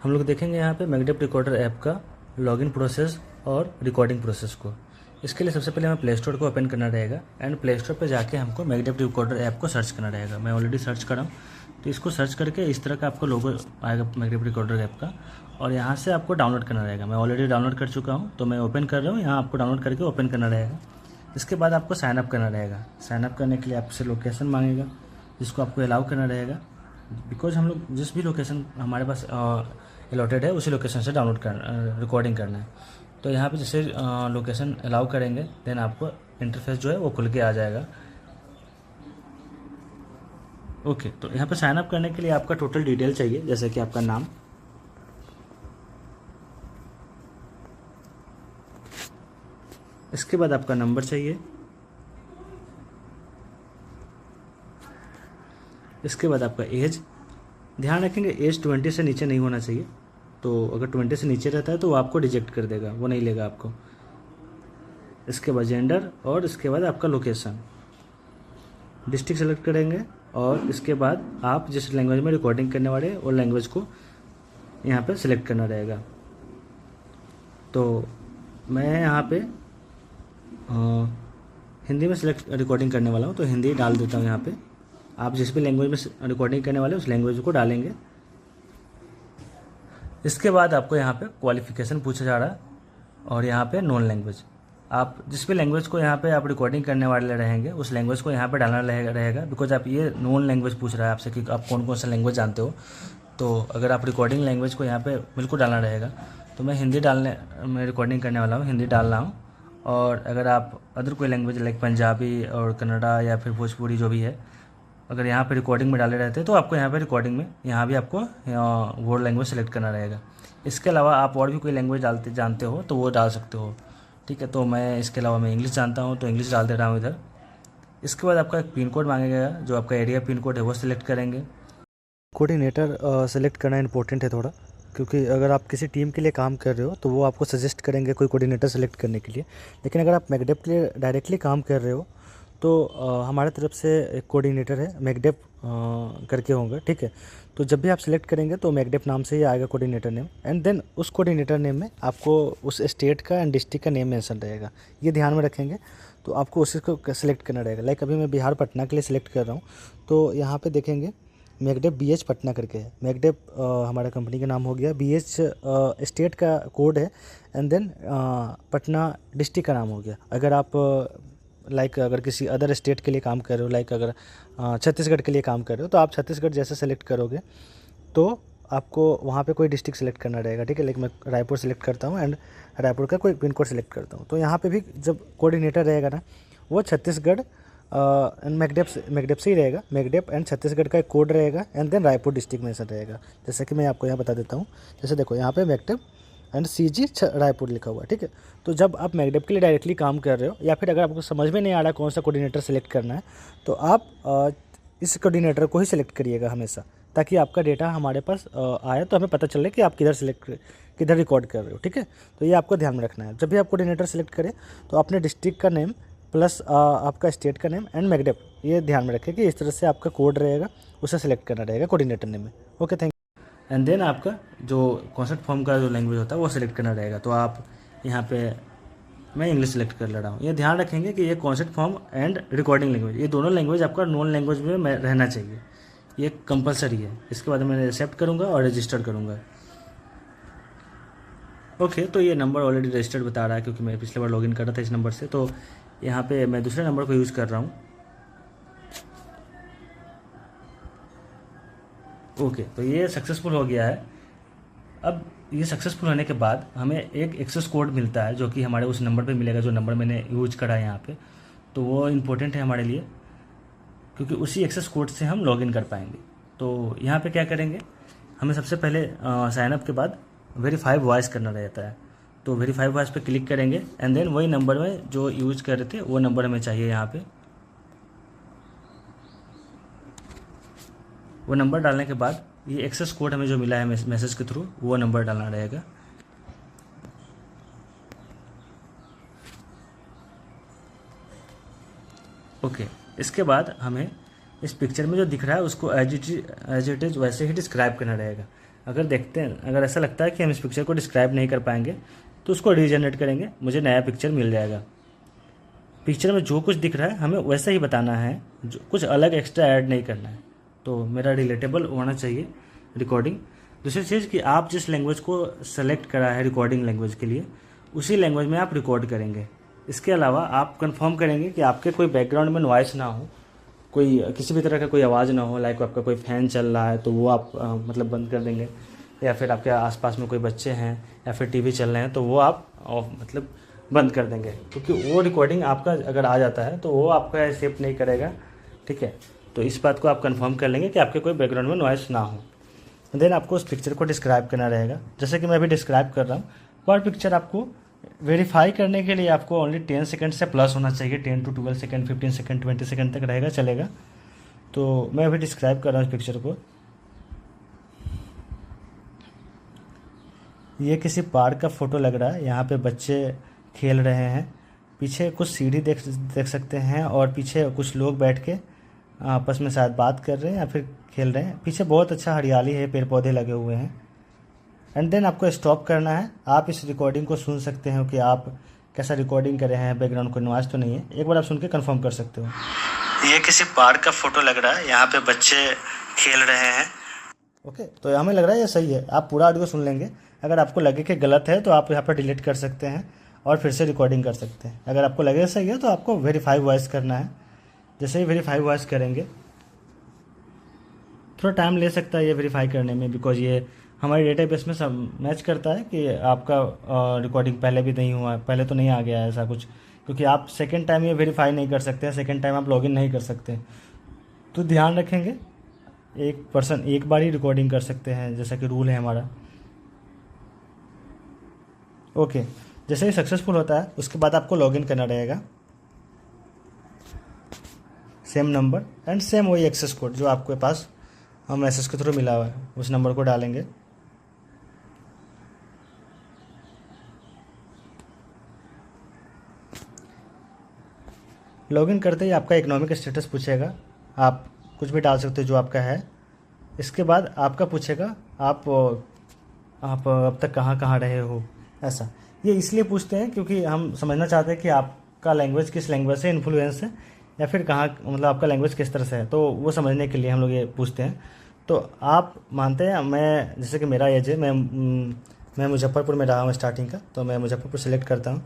हम लोग देखेंगे यहाँ पे मैकडेप रिकॉर्डर ऐप का लॉगिन प्रोसेस और रिकॉर्डिंग प्रोसेस को। इसके लिए सबसे पहले हमें प्ले स्टोर को ओपन करना रहेगा एंड प्ले स्टोर पर जाके हमको मैकडेप रिकॉर्डर ऐप को सर्च करना रहेगा। मैं ऑलरेडी सर्च कर रहा हूँ, तो इसको सर्च करके इस तरह का आपको लोगो आएगा मैकडेप रिकॉर्डर ऐप का, और यहाँ से आपको डाउनलोड करना रहेगा। मैं ऑलरेडी डाउनलोड कर चुका हूँ, तो मैं ओपन कर रहा हूँ। यहाँ आपको डाउनलोड करके ओपन करना रहेगा। इसके बाद आपको साइन अप करना रहेगा। साइन अप करने के लिए आपसे लोकेशन मांगेगा, जिसको आपको अलाउ करना रहेगा, बिकॉज हम लोग जिस भी लोकेशन हमारे पास अलॉटेड है उसी लोकेशन से डाउनलोड कर रिकॉर्डिंग करना है। तो यहाँ पे जैसे लोकेशन अलाउ करेंगे देन आपको इंटरफेस जो है वो खुल के आ जाएगा। ओके, तो यहाँ पे साइन अप करने के लिए आपका टोटल डिटेल चाहिए, जैसे कि आपका नाम, इसके बाद आपका नंबर चाहिए, इसके बाद आपका एज। ध्यान रखेंगे एज 20 से नीचे नहीं होना चाहिए, तो अगर 20 से नीचे रहता है तो वो आपको रिजेक्ट कर देगा, वो नहीं लेगा आपको। इसके बाद जेंडर, और इसके बाद आपका लोकेशन, डिस्ट्रिक्ट सेलेक्ट करेंगे, और इसके बाद आप जिस लैंग्वेज में रिकॉर्डिंग करने वाले वो लैंग्वेज को यहाँ पे सिलेक्ट करना रहेगा। तो मैं यहाँ पे हिंदी में सिलेक्ट रिकॉर्डिंग करने वाला हूँ, तो हिंदी डाल देता हूँ यहाँ पे। आप जिस भी लैंग्वेज में रिकॉर्डिंग करने वाले उस लैंग्वेज को डालेंगे। इसके बाद आपको यहाँ पे क्वालिफिकेशन पूछा जा रहा है, और यहाँ पे नॉन लैंग्वेज, आप जिस भी लैंग्वेज को यहाँ पे आप रिकॉर्डिंग करने वाले रहेंगे उस लैंग्वेज को यहाँ पे डालना रहेगा, बिकॉज आप ये नॉन लैंग्वेज पूछ रहा है आपसे कि आप कौन कौन सा लैंग्वेज जानते हो। तो अगर आप रिकॉर्डिंग लैंग्वेज को यहाँ पे बिल्कुल डालना रहेगा। तो मैं हिंदी मैं रिकॉर्डिंग करने वाला हूँ, हिंदी डाल रहा हूँ। और अगर आप अदर कोई लैंग्वेज लाइक पंजाबी और कन्नड़ा या फिर भोजपुरी जो भी है, अगर यहाँ पे रिकॉर्डिंग में डाले रहते हैं तो आपको यहाँ पे रिकॉर्डिंग में यहाँ भी आपको वो लैंग्वेज सेलेक्ट करना रहेगा। इसके अलावा आप और भी कोई लैंग्वेज जानते हो तो वो डाल सकते हो, ठीक है। तो मैं इसके अलावा मैं इंग्लिश जानता हूँ तो इंग्लिश डाल दे रहा हूँ इधर। इसके बाद आपका एक पिन कोड मांगेगा, जो आपका एरिया पिन कोड है वो सिलेक्ट करेंगे। कोऑर्डिनेटर सेलेक्ट करना इंपॉर्टेंट है थोड़ा, क्योंकि अगर आप किसी टीम के लिए काम कर रहे हो तो वो आपको सजेस्ट करेंगे कोई कोऑर्डिनेटर सेलेक्ट करने के लिए। लेकिन अगर आप मैकडेप के लिए डायरेक्टली काम कर रहे हो तो हमारे तरफ से एक कोऑर्डिनेटर है, मैकडेप करके होंगे, ठीक है। तो जब भी आप सिलेक्ट करेंगे तो मैकडेप नाम से ही आएगा कोऑर्डिनेटर नेम, एंड देन उस कोऑर्डिनेटर नेम में आपको उस स्टेट का एंड डिस्ट्रिक्ट का नेम मेंशन रहेगा, ये ध्यान में रखेंगे। तो आपको उसी को सिलेक्ट करना रहेगा। लाइक अभी मैं बिहार पटना के लिए सिलेक्ट कर रहा हूँ, तो यहाँ पे देखेंगे मैकडेप BH पटना करके है। मैकडेप हमारा कंपनी का नाम हो गया, BH स्टेट का कोड है, एंड देन पटना डिस्ट्रिक्ट का नाम हो गया। अगर आप अगर किसी अदर स्टेट के लिए काम कर रहे हो, लाइक अगर छत्तीसगढ़ के लिए काम कर रहे हो, तो आप छत्तीसगढ़ जैसे सेलेक्ट करोगे तो आपको वहाँ पे कोई डिस्ट्रिक्ट सेलेक्ट करना रहेगा, ठीक है। लाइक मैं रायपुर सेलेक्ट करता हूँ एंड रायपुर का कोई पिन कोड सेलेक्ट करता हूँ। तो यहाँ पे भी जब कोऑर्डिनेटर रहेगा ना, वो छत्तीसगढ़ मैकडेप से ही रहेगा। मैकडेप एंड छत्तीसगढ़ का एक कोड रहेगा, एंड देन रायपुर डिस्ट्रिक्ट में रहेगा। जैसे कि मैं आपको यहाँ बता देता हूँ, जैसे देखो यहाँ पे मैकडेप एंड CG रायपुर लिखा हुआ है, ठीक है। तो जब आप मैकडेप के लिए डायरेक्टली काम कर रहे हो, या फिर अगर आपको समझ में नहीं आ रहा कौन सा कोऑर्डिनेटर सेलेक्ट करना है, तो आप इस कोऑर्डिनेटर को ही सिलेक्ट करिएगा हमेशा, ताकि आपका डेटा हमारे पास आए तो हमें पता चले कि आप किधर रिकॉर्ड कर रहे हो, ठीक है। तो ये आपको ध्यान में रखना है। जब भी आप कोऑर्डिनेटर सेलेक्ट करें तो अपने डिस्ट्रिक्ट का नेम प्लस आपका स्टेट का नेम एंड मैकडेप, ये ध्यान में रखें कि इस तरह से आपका कोड रहेगा, उसे सेलेक्ट करना रहेगा कोऑर्डिनेटर नेम में। Okay, thank you. And then आपका जो कॉन्सेप्ट फॉर्म का जो लैंग्वेज होता है वो सिलेक्ट करना रहेगा। तो आप यहाँ पे मैं इंग्लिश सेलेक्ट कर ले रहा हूँ। ये ध्यान रखेंगे कि ये concept form and recording language, ये दोनों लैंग्वेज आपका नॉन लैंग्वेज में रहना चाहिए, ये कंपलसरी है। इसके बाद मैं एक्सेप्ट करूँगा और रजिस्टर करूँगा। ओके, तो ये नंबर ऑलरेडी रजिस्टर्ड बता रहा है, क्योंकि मैं पिछले बार लॉगिन कर रहा था इस नंबर से। तो यहाँ पे मैं दूसरे नंबर को यूज़ कर रहा हूँ। ओके, तो ये सक्सेसफुल हो गया है। अब ये सक्सेसफुल होने के बाद हमें एक एक्सेस कोड मिलता है, जो कि हमारे उस नंबर पे मिलेगा जो नंबर मैंने यूज करा है यहाँ पे। तो वो इम्पोर्टेंट है हमारे लिए, क्योंकि उसी एक्सेस कोड से हम लॉगिन कर पाएंगे। तो यहाँ पे क्या करेंगे, हमें सबसे पहले साइन अप के बाद वेरीफाई वॉइस करना रहता है। तो वेरीफाई वॉइस पे क्लिक करेंगे, एंड देन वही नंबर में जो यूज कर रहे थे वो नंबर हमें चाहिए। यहाँ पे वो नंबर डालने के बाद ये एक्सेस कोड हमें जो मिला है मैसेज के थ्रू, वो नंबर डालना रहेगा। ओके, इसके बाद हमें इस पिक्चर में जो दिख रहा है उसको एज इट इज वैसे ही डिस्क्राइब करना रहेगा। अगर देखते हैं, अगर ऐसा लगता है कि हम इस पिक्चर को डिस्क्राइब नहीं कर पाएंगे तो उसको रीजनरेट करेंगे, मुझे नया पिक्चर मिल जाएगा। पिक्चर में जो कुछ दिख रहा है हमें वैसा ही बताना है, जो कुछ अलग एक्स्ट्रा ऐड नहीं करना है। तो मेरा रिलेटेबल होना चाहिए रिकॉर्डिंग। दूसरी चीज़ कि आप जिस लैंग्वेज को सेलेक्ट करा है रिकॉर्डिंग लैंग्वेज के लिए, उसी लैंग्वेज में आप रिकॉर्ड करेंगे। इसके अलावा आप कंफर्म करेंगे कि आपके कोई बैकग्राउंड में नॉइस ना हो, कोई किसी भी तरह का कोई आवाज़ ना हो, लाइक आपका कोई फ़ैन चल रहा है तो वो आप मतलब बंद कर देंगे, या फिर आपके आसपास में कोई बच्चे हैं या फिर टीवी चल रहे हैं तो वो आप मतलब बंद कर देंगे, क्योंकि वो रिकॉर्डिंग आपका अगर आ जाता है तो वो आपका एक्सेप्ट नहीं करेगा। ठीक है, तो इस बात को आप कंफर्म कर लेंगे कि आपके कोई बैकग्राउंड में नॉइस ना हो। देन आपको उस पिक्चर को डिस्क्राइब करना रहेगा, जैसे कि मैं अभी डिस्क्राइब कर रहा हूँ। पर पिक्चर आपको वेरीफाई करने के लिए आपको ओनली 10 सेकंड से प्लस होना चाहिए। 10 to 12 सेकंड, 15 सेकंड, 20 सेकंड तक रहेगा, चलेगा। तो मैं अभी डिस्क्राइब कर रहा हूँ इस पिक्चर को। ये किसी पार्क का फ़ोटो लग रहा है, यहाँ पे बच्चे खेल रहे हैं, पीछे कुछ सीढ़ी देख सकते हैं, और पीछे कुछ लोग बैठ के आपस में शायद बात कर रहे हैं या फिर खेल रहे हैं। पीछे बहुत अच्छा हरियाली है, पेड़ पौधे लगे हुए हैं। एंड देन आपको स्टॉप करना है। आप इस रिकॉर्डिंग को सुन सकते हो कि आप कैसा रिकॉर्डिंग कर रहे हैं, बैकग्राउंड कोई नॉइस तो नहीं है, एक बार आप सुन के कंफर्म कर सकते हो। ये किसी पार्क का फ़ोटो लग रहा है, यहाँ पे बच्चे खेल रहे हैं। ओके, तो हमें लग रहा है ये सही है। आप पूरा ऑडियो सुन लेंगे, अगर आपको लगे कि गलत है तो आप यहाँ पर डिलीट कर सकते हैं और फिर से रिकॉर्डिंग कर सकते हैं। अगर आपको लगे सही है तो आपको वेरीफाई वॉइस करना है। जैसे ही वेरीफाई वॉइस करेंगे, थोड़ा टाइम ले सकता है ये वेरीफाई करने में, बिकॉज ये हमारे डेटाबेस में सब मैच करता है कि आपका रिकॉर्डिंग पहले भी नहीं हुआ है, पहले तो नहीं आ गया है ऐसा कुछ, क्योंकि आप सेकेंड टाइम ये वेरीफाई नहीं कर सकते हैं, सेकेंड टाइम आप लॉगिन नहीं कर सकते। तो ध्यान रखेंगे, एक पर्सन एक बार ही रिकॉर्डिंग कर सकते हैं, जैसा कि रूल है हमारा। ओके, जैसे ही सक्सेसफुल होता है उसके बाद आपको लॉगिन करना रहेगा, सेम नंबर एंड सेम वही एक्सेस कोड जो आपके पास मैसेज के थ्रू मिला हुआ है, उस नंबर को डालेंगे। लॉगिन करते ही आपका इकोनॉमिक स्टेटस पूछेगा, आप कुछ भी डाल सकते हो जो आपका है। इसके बाद आपका पूछेगा आप अब तक कहाँ कहाँ रहे हो, ऐसा। ये इसलिए पूछते हैं क्योंकि हम समझना चाहते हैं कि आपका लैंग्वेज किस लैंग्वेज से इन्फ्लुएंस है, या फिर कहाँ मतलब आपका लैंग्वेज किस तरह से है, तो वो समझने के लिए हम लोग ये पूछते हैं। तो आप मानते हैं, मैं जैसे कि मेरा एज है, मैं मुजफ्फरपुर में रहा हूँ स्टार्टिंग का, तो मैं मुजफ्फरपुर सेलेक्ट करता हूँ।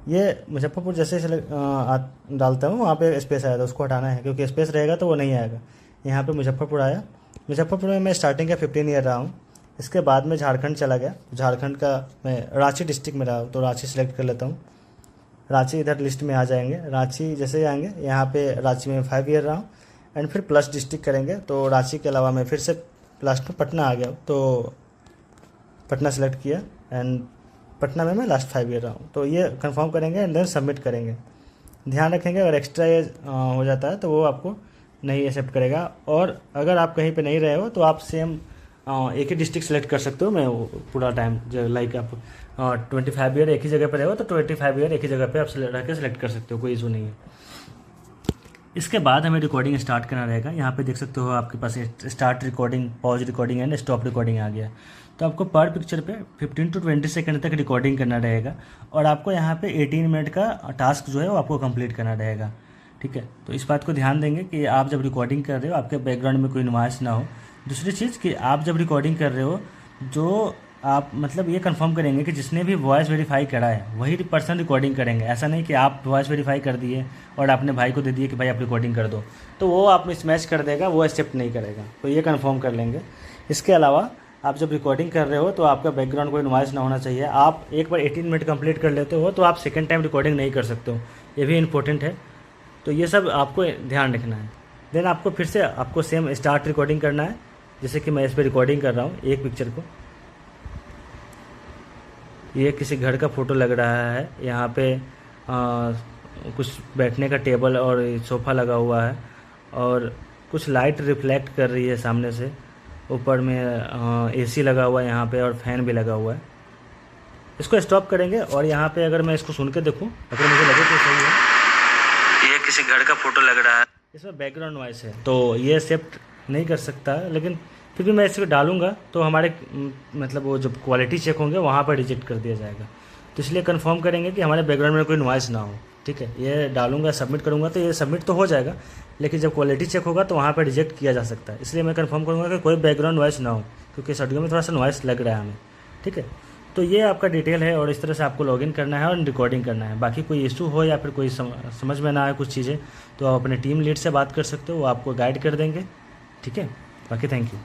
ये मुजफ्फरपुर जैसे डालता हूँ, वहाँ पे स्पेस आया था, उसको हटाना है, क्योंकि स्पेस रहेगा तो वो नहीं आएगा। यहाँ पे मुजफ्फरपुर आया, मुजफ्फरपुर में मैं स्टार्टिंग का 15 ईयर रहा हूँ। इसके बाद में झारखंड चला गया, झारखंड का मैं रांची डिस्ट्रिक्ट में रहा हूँ, तो रांची सेलेक्ट कर लेता हूँ। रांची इधर लिस्ट में आ जाएंगे, रांची जैसे ही आएंगे, यहाँ पे रांची में 5 ईयर रहा हूँ, एंड फिर प्लस डिस्ट्रिक्ट करेंगे, तो रांची के अलावा मैं फिर से लास्ट में पटना आ गया, तो पटना सेलेक्ट किया, एंड पटना में मैं लास्ट 5 ईयर रहा हूँ। तो ये कंफर्म करेंगे एंड देन सबमिट करेंगे। ध्यान रखेंगे, अगर एक्स्ट्रा एज हो जाता है तो वो आपको नहीं एक्सेप्ट करेगा। और अगर आप कहीं पे नहीं रहे हो तो आप सेम एक ही डिस्ट्रिक्ट सेलेक्ट कर सकते हो। मैं पूरा टाइम जो लाइक आप 25 ईयर एक ही जगह पर रहे हो तो 25 ईयर एक ही जगह पे आप रह के सेलेक्ट कर सकते हो, कोई इशू नहीं है। इसके बाद हमें रिकॉर्डिंग स्टार्ट करना रहेगा। यहाँ पे देख सकते हो आपके पास start recording, pause recording and stop recording आ गया। तो आपको पर पिक्चर पे 15 to 20 सेकंड तक रिकॉर्डिंग करना रहेगा, और आपको यहाँ पे 18 मिनट का टास्क जो है वो आपको कंप्लीट करना रहेगा। ठीक है, तो इस बात को ध्यान देंगे कि आप जब रिकॉर्डिंग कर रहे हो आपके बैकग्राउंड में कोई नॉइस ना हो। दूसरी चीज़ कि आप जब रिकॉर्डिंग कर रहे हो, जो आप मतलब ये कंफर्म करेंगे कि जिसने भी वॉइस वेरीफाई करा है वही पर्सन रिकॉर्डिंग करेंगे। ऐसा नहीं कि आप वॉइस वेरीफाई कर दिए और आपने भाई को दे दिए कि भाई आप रिकॉर्डिंग कर दो, तो वो आप मिसमैच कर देगा, वो एक्सेप्ट नहीं करेगा। तो ये कंफर्म कर लेंगे। इसके अलावा आप जब रिकॉर्डिंग कर रहे हो तो आपका बैकग्राउंड कोई नॉइस ना होना चाहिए। आप एक बार 18 मिनट कंप्लीट कर लेते हो तो आप सेकेंड टाइम रिकॉर्डिंग नहीं कर सकते हो, ये भी इंपॉर्टेंट है। तो ये सब आपको ध्यान रखना है। देन आपको फिर से आपको सेम स्टार्ट रिकॉर्डिंग करना है, जैसे कि मैं इस पर रिकॉर्डिंग कर रहा हूँ एक पिक्चर को। ये किसी घर का फ़ोटो लग रहा है, यहाँ पे कुछ बैठने का टेबल और सोफ़ा लगा हुआ है, और कुछ लाइट रिफ्लेक्ट कर रही है सामने से। ऊपर में एसी लगा हुआ है यहाँ पे, और फैन भी लगा हुआ है। इसको स्टॉप करेंगे, और यहाँ पे अगर मैं इसको सुन के देखूँ, अगर मुझे लगे तो सही है, ये किसी घर का फ़ोटो लग रहा है, इसमें बैकग्राउंड नॉइस है, तो ये एक्सेप्ट नहीं कर सकता है। लेकिन फिर भी मैं इसको डालूंगा तो हमारे मतलब वो जो क्वालिटी चेक होंगे वहाँ पर रिजेक्ट कर दिया जाएगा। तो इसलिए कंफर्म करेंगे कि हमारे बैकग्राउंड में कोई नॉइज़ ना हो। ठीक है, ये डालूंगा, सबमिट करूंगा तो ये सबमिट तो हो जाएगा, लेकिन जब क्वालिटी चेक होगा तो वहाँ पर रिजेक्ट किया जा सकता है। इसलिए मैं कंफर्म करूँगा कि कोई बैकग्राउंड नॉइज़ ना हो, क्योंकि इस ऑडियो में थोड़ा सा नॉइज़ लग रहा है हमें। ठीक है, तो ये आपका डिटेल है और इस तरह से आपको लॉगिन करना है और रिकॉर्डिंग करना है। बाकी कोई इशू हो या फिर कोई समझ में ना आए कुछ चीज़ें, तो आप अपने टीम लीड से बात कर सकते हो, वो आपको गाइड कर देंगे। ठीक है, बाकी थैंक यू।